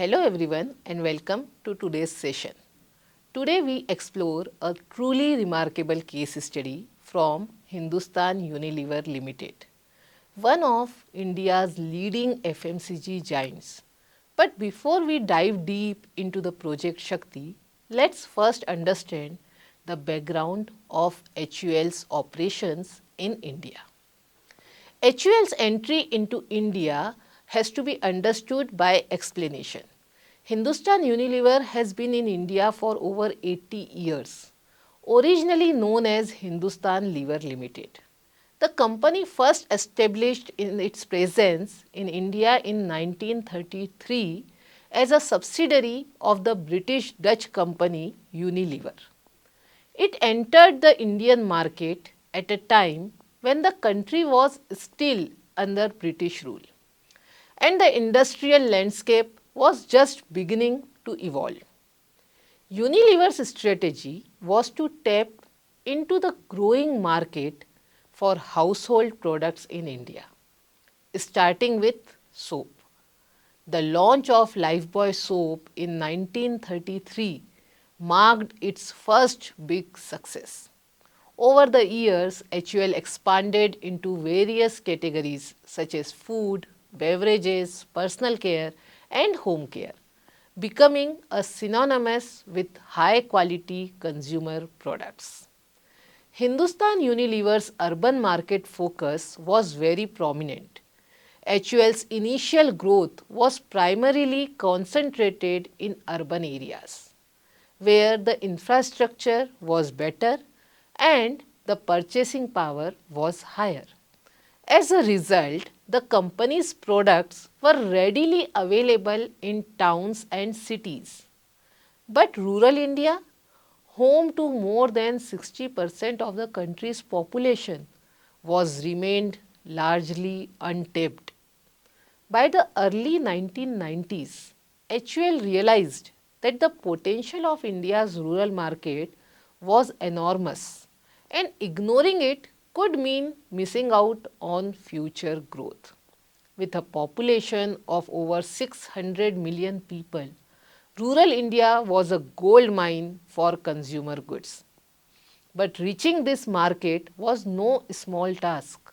Hello everyone and welcome to today's session. Today we explore a truly remarkable case study from Hindustan Unilever Limited, one of India's leading FMCG giants. But before we dive deep into the project Shakti, let's first understand the background of HUL's operations in India. HUL's entry into India has to be understood by explanation. Hindustan Unilever has been in India for over 80 years, originally known as Hindustan Lever Limited. The company first established in its presence in India in 1933 as a subsidiary of the British Dutch company Unilever. It entered the Indian market at a time when the country was still under British rule and the industrial landscape was just beginning to evolve. Unilever's strategy was to tap into the growing market for household products in India, starting with soap. The launch of Lifebuoy soap in 1933 marked its first big success. Over the years, HUL expanded into various categories such as food, beverages, personal care, and home care, becoming a synonymous with high quality consumer products. Hindustan Unilever's urban market focus was very prominent. HUL's initial growth was primarily concentrated in urban areas, where the infrastructure was better and the purchasing power was higher. As a result, the company's products were readily available in towns and cities. But rural India, home to more than 60% of the country's population, was remained largely untapped. By the early 1990s, HUL realized that the potential of India's rural market was enormous and ignoring it could mean missing out on future growth. With a population of over 600 million people, rural India was a gold mine for consumer goods. But reaching this market was no small task.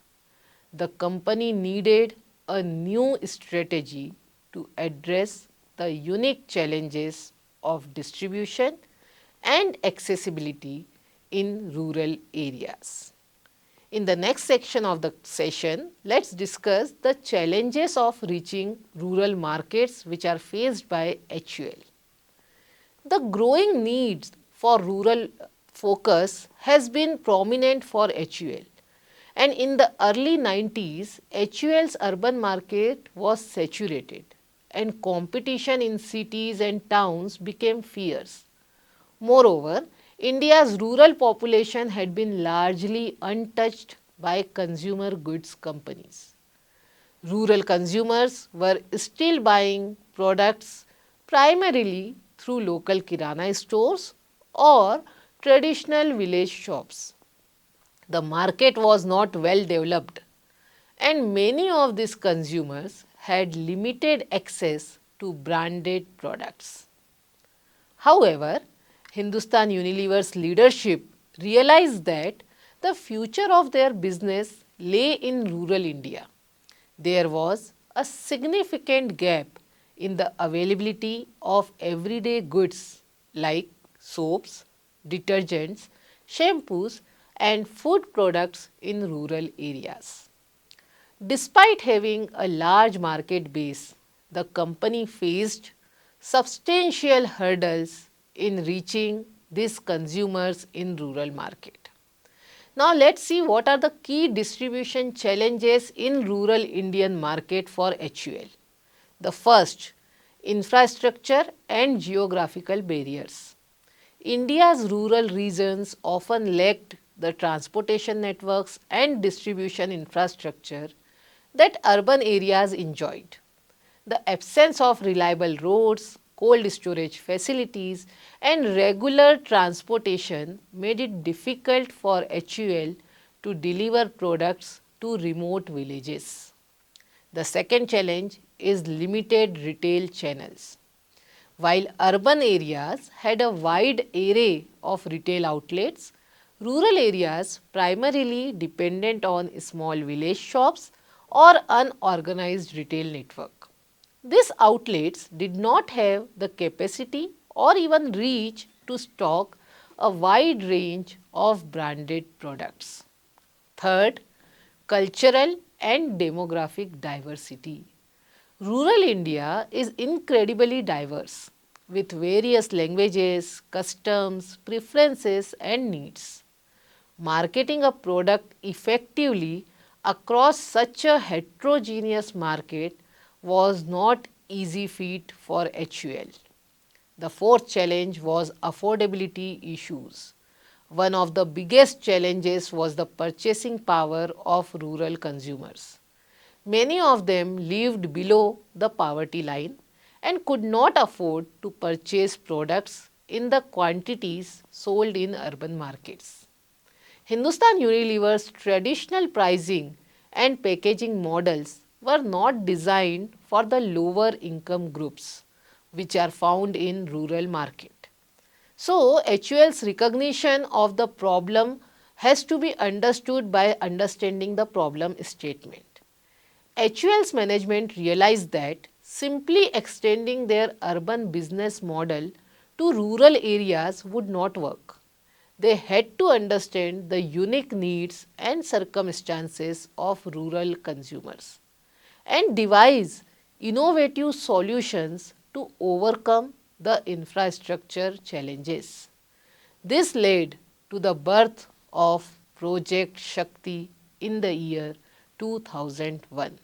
The company needed a new strategy to address the unique challenges of distribution and accessibility in rural areas. In the next section of the session, let's discuss the challenges of reaching rural markets which are faced by HUL. The growing need for rural focus has been prominent for HUL. And in the early 90s, HUL's urban market was saturated and competition in cities and towns became fierce. Moreover, India's rural population had been largely untouched by consumer goods companies. Rural consumers were still buying products primarily through local kirana stores or traditional village shops. The market was not well developed and many of these consumers had limited access to branded products. However, Hindustan Unilever's leadership realized that the future of their business lay in rural India. There was a significant gap in the availability of everyday goods like soaps, detergents, shampoos, and food products in rural areas. Despite having a large market base, the company faced substantial hurdles in reaching these consumers in rural market. Now let's see what are the key distribution challenges in rural Indian market for HUL. The first, infrastructure and geographical barriers. India's rural regions often lacked the transportation networks and distribution infrastructure that urban areas enjoyed. The absence of reliable roads, cold storage facilities, and regular transportation made it difficult for HUL to deliver products to remote villages. The second challenge is limited retail channels. While urban areas had a wide array of retail outlets, rural areas primarily dependent on small village shops or unorganized retail network. These outlets did not have the capacity or even reach to stock a wide range of branded products. Third, cultural and demographic diversity. Rural India is incredibly diverse with various languages, customs, preferences, and needs. Marketing a product effectively across such a heterogeneous market was not easy feat for HUL. The fourth challenge was affordability issues. One of the biggest challenges was the purchasing power of rural consumers. Many of them lived below the poverty line and could not afford to purchase products in the quantities sold in urban markets. Hindustan Unilever's traditional pricing and packaging models were not designed for the lower income groups which are found in rural market. So, HUL's recognition of the problem has to be understood by understanding the problem statement. HUL's management realized that simply extending their urban business model to rural areas would not work. They had to understand the unique needs and circumstances of rural consumers and devise innovative solutions to overcome the infrastructure challenges. This led to the birth of Project Shakti in the year 2001.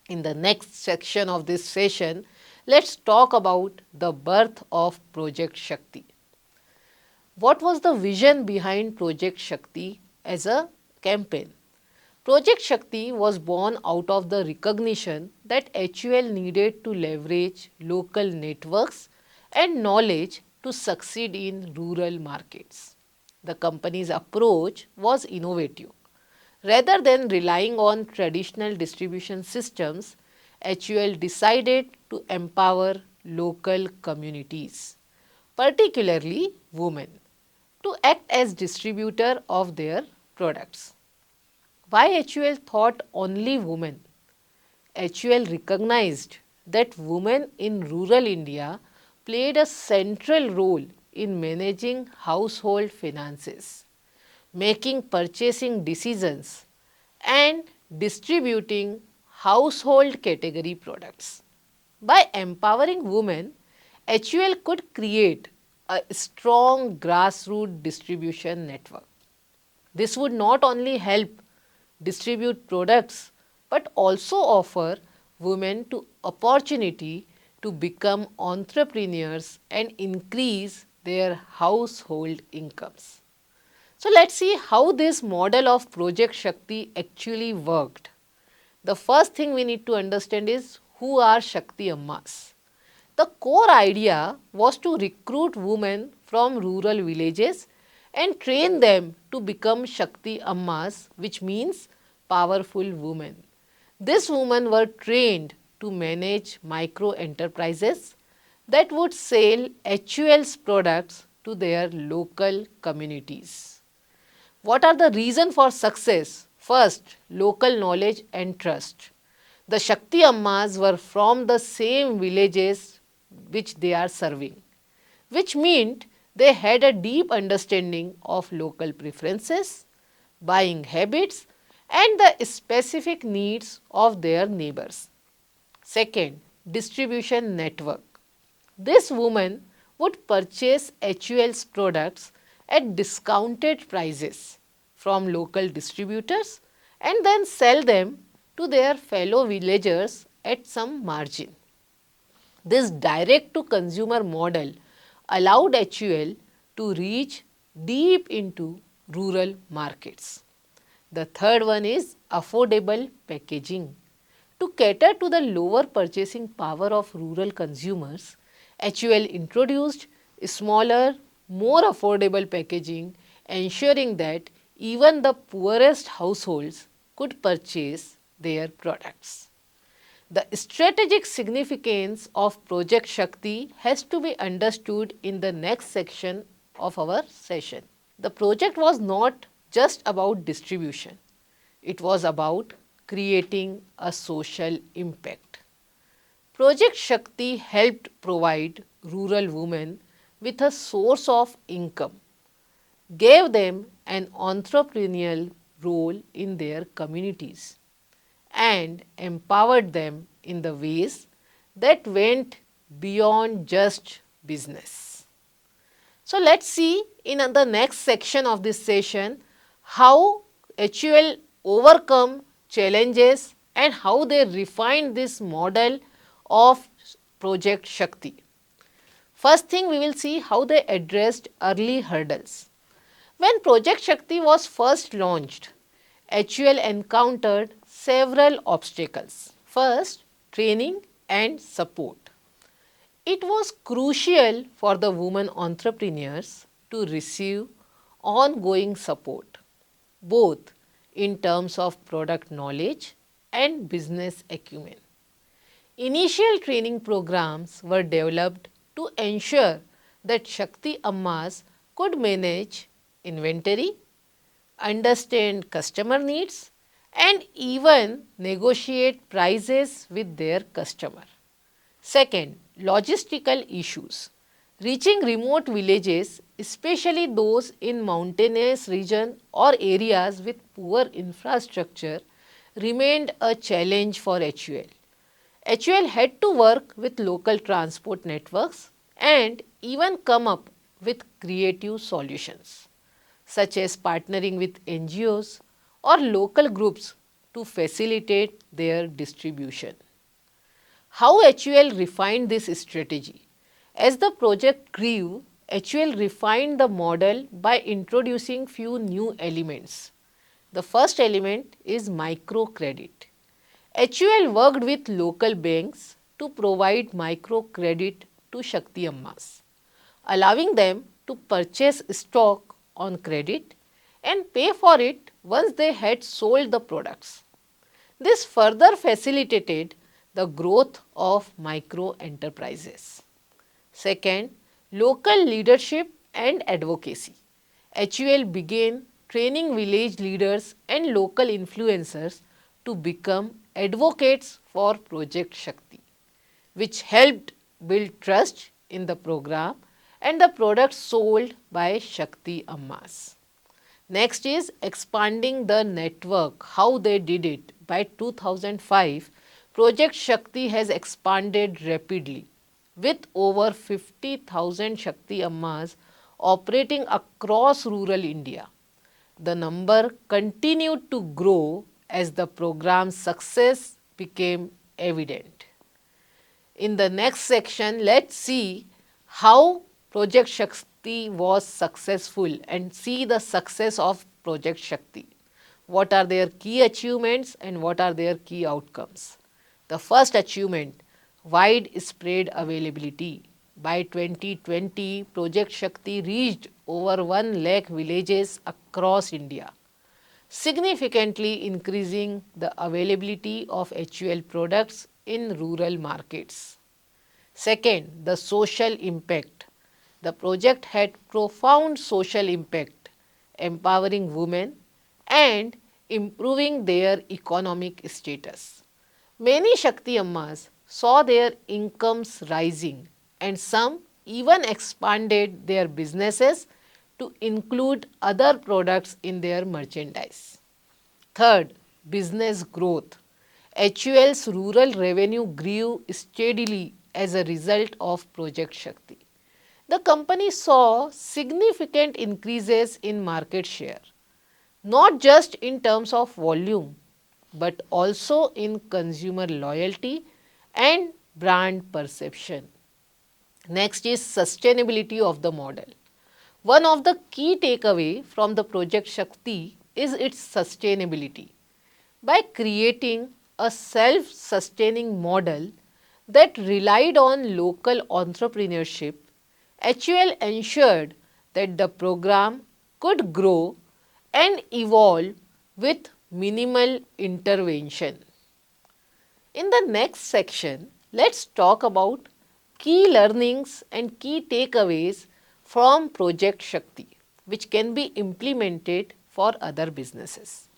In the next section of this session, let's talk about the birth of Project Shakti. What was the vision behind Project Shakti as a campaign? Project Shakti was born out of the recognition that HUL needed to leverage local networks and knowledge to succeed in rural markets. The company's approach was innovative. Rather than relying on traditional distribution systems, HUL decided to empower local communities, particularly women, to act as distributor of their products. Why HUL thought only women? HUL recognized that women in rural India played a central role in managing household finances, making purchasing decisions, and distributing household category products. By empowering women, HUL could create a strong grassroots distribution network. This would not only help distribute products but also offer women to opportunity to become entrepreneurs and increase their household incomes. So let's see how this model of Project Shakti actually worked. The first thing we need to understand is who are Shakti Ammas. The core idea was to recruit women from rural villages and train them to become Shakti Ammas, which means powerful women. These women were trained to manage micro enterprises that would sell HUL's products to their local communities. What are the reasons for success? First, local knowledge and trust. The Shakti Ammas were from the same villages which they are serving, which meant they had a deep understanding of local preferences, buying habits, and the specific needs of their neighbors. Second, distribution network. This woman would purchase HUL's products at discounted prices from local distributors and then sell them to their fellow villagers at some margin. This direct to consumer model allowed HUL to reach deep into rural markets. The third one is affordable packaging. To cater to the lower purchasing power of rural consumers, HUL introduced smaller, more affordable packaging, ensuring that even the poorest households could purchase their products. The strategic significance of Project Shakti has to be understood in the next section of our session. The project was not just about distribution, it was about creating a social impact. Project Shakti helped provide rural women with a source of income, gave them an entrepreneurial role in their communities, and empowered them in the ways that went beyond just business. So, let us see in the next section of this session how HUL overcome challenges and how they refined this model of Project Shakti. First thing, we will see how they addressed early hurdles. When Project Shakti was first launched, HUL encountered several obstacles. First, training and support. It was crucial for the women entrepreneurs to receive ongoing support, both in terms of product knowledge and business acumen. Initial training programs were developed to ensure that Shakti Ammas could manage inventory, understand customer needs, and even negotiate prices with their customer. Second, logistical issues. Reaching remote villages, especially those in mountainous region or areas with poor infrastructure, remained a challenge for HUL. HUL had to work with local transport networks and even come up with creative solutions, such as partnering with NGOs or local groups to facilitate their distribution. How HUL refined this strategy? As the project grew, HUL refined the model by introducing few new elements. The first element is microcredit. HUL worked with local banks to provide microcredit to Shakti Ammas, allowing them to purchase stock on credit and pay for it once they had sold the products. This further facilitated the growth of micro enterprises. Second, local leadership and advocacy. HUL began training village leaders and local influencers to become advocates for Project Shakti, which helped build trust in the program and the products sold by Shakti Ammas. Next is expanding the network, how they did it. By 2005, Project Shakti has expanded rapidly with over 50,000 Shakti Ammas operating across rural India. The number continued to grow as the program's success became evident. In the next section, let's see how Project Shakti was successful and see the success of Project Shakti. What are their key achievements and what are their key outcomes? The first achievement, widespread availability. By 2020, Project Shakti reached over 1 lakh villages across India, significantly increasing the availability of HUL products in rural markets. Second, the social impact. The project had profound social impact, empowering women and improving their economic status. Many Shakti Ammas saw their incomes rising and some even expanded their businesses to include other products in their merchandise. Third, business growth. HUL's rural revenue grew steadily as a result of Project Shakti. The company saw significant increases in market share, not just in terms of volume, but also in consumer loyalty and brand perception. Next is sustainability of the model. One of the key takeaway from the Project Shakti is its sustainability. By creating a self-sustaining model that relied on local entrepreneurship, HUL ensured that the program could grow and evolve with minimal intervention. In the next section, let's talk about key learnings and key takeaways from Project Shakti, which can be implemented for other businesses.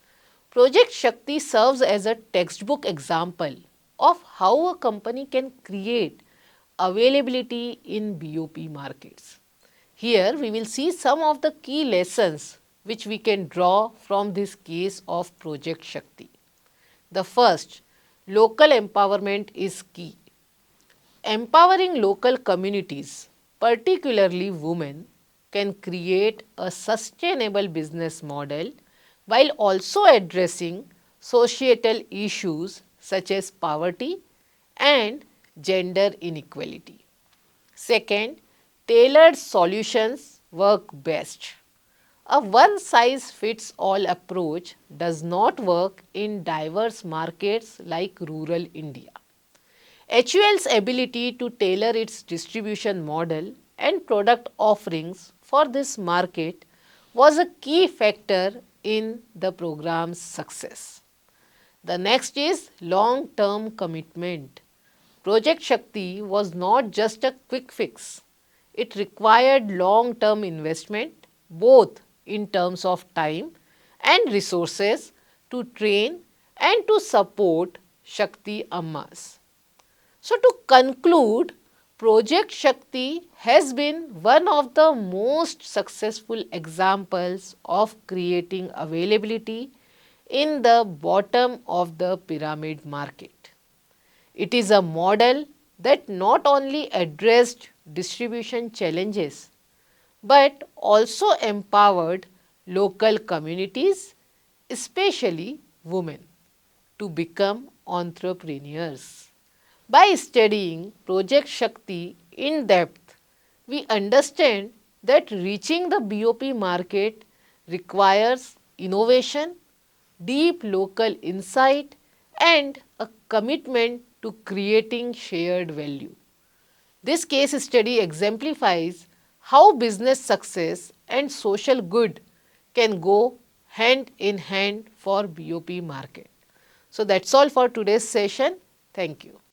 Project Shakti serves as a textbook example of how a company can create availability in BOP markets. Here we will see some of the key lessons which we can draw from this case of Project Shakti. The first, local empowerment is key. Empowering local communities, particularly women, can create a sustainable business model while also addressing societal issues such as poverty and gender inequality. Second, tailored solutions work best. A one size fits all approach does not work in diverse markets like rural India. HUL's ability to tailor its distribution model and product offerings for this market was a key factor in the program's success. The next is long-term commitment. Project Shakti was not just a quick fix. It required long-term investment both in terms of time and resources to train and to support Shakti Ammas. So, to conclude, Project Shakti has been one of the most successful examples of creating availability in the bottom of the pyramid market. It is a model that not only addressed distribution challenges but also empowered local communities, especially women, to become entrepreneurs. By studying Project Shakti in depth, we understand that reaching the BOP market requires innovation, deep local insight, and a commitment to creating shared value. This case study exemplifies how business success and social good can go hand in hand for BOP market. So that's all for today's session. Thank you.